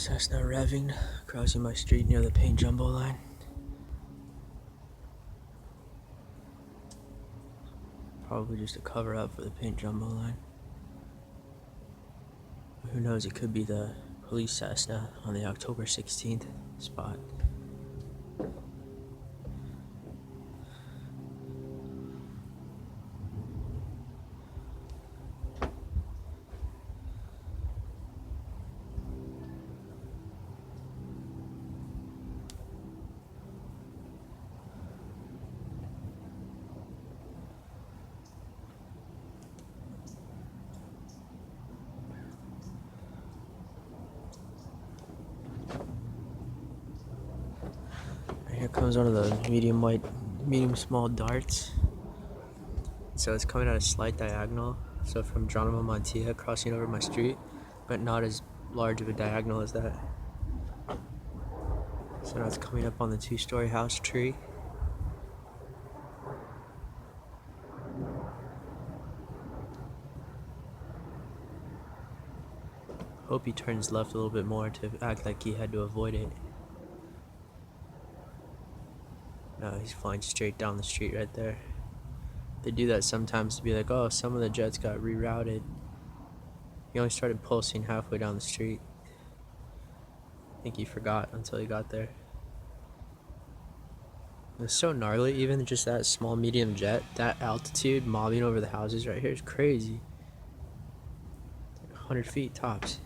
Cessna revving, crossing my street near the paint jumbo line. Probably just a cover up for the paint jumbo line. Who knows, it could be the police Cessna on the October 16th spot. Here comes one of the medium small darts. So it's coming at a slight diagonal. So from Geronimo Montilla crossing over my street, but not as large of a diagonal as that. So now it's coming up on the 2-story house tree. Hope he turns left a little bit more to act like he had to avoid it. No, he's flying straight down the street right there. They do that sometimes to be like, oh, some of the jets got rerouted. He only started pulsing halfway down the street. I think he forgot until he got there. It's so gnarly, even just that small medium jet, that altitude mobbing over the houses right here is crazy. It's like 100 feet tops.